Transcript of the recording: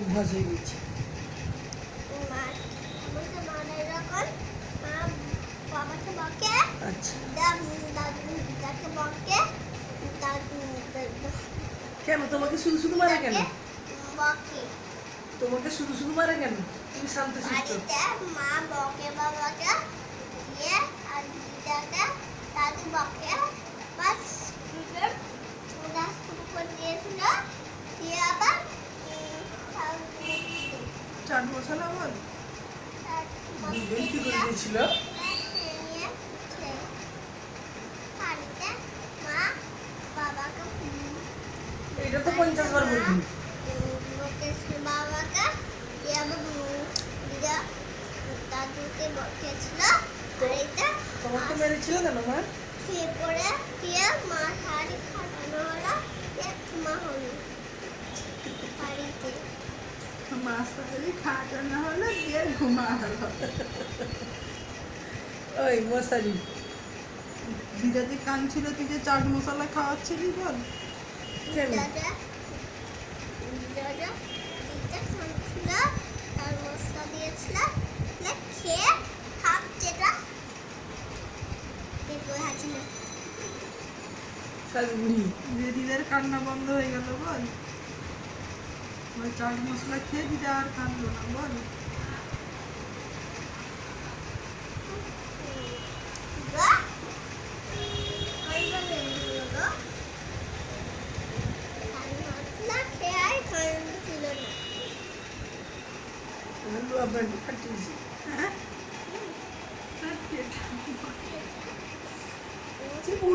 অভ্যাস হয়ে গেছে। আচ্ছা কেন তোমাকে শুধু শুধু মারে কেন? তোমাকে শুধু শুধু মারে কেন? তুমি শান্ত শিষ্ট। মা বকে বাবাকে দিয়ে আর দিদাকে দাদু বকে বাস ওরা শুরু করে দিয়েছিল দিয়ে আবার চাট মশলা বল দুধই কি করে দিয়েছিল? মা বাবাকে এটা তো 50 বার বলবি। বাবাকে দিদা দাদুকে বকেছিল আর এটা তোমাকে মেরেছিল কেন মা? খেয়ে পড়ে দিয়ে মা শাড়ি খাটানো হলো মা হলো বাড়িতে মাছ তরকারি খাটানো হলো দিয়ে ঘুমা হলো। ওই মশারি দিদা যে কান ছিল তুই যে চাট মশলা খাওয়াচ্ছিলি বল কেন? দাদা দাদা দিদা খাচ্ছিল তার মশলা দিয়েছিল খেয়ে হাফ যেটা দেখো হাসি না শাশুড়ি যে দিদার কান্না বন্ধ হয়ে গেল বল ওই চাট মশলা খেয়ে দিদা আর কাঁদলো না বল। আপনার কাটিয়েছি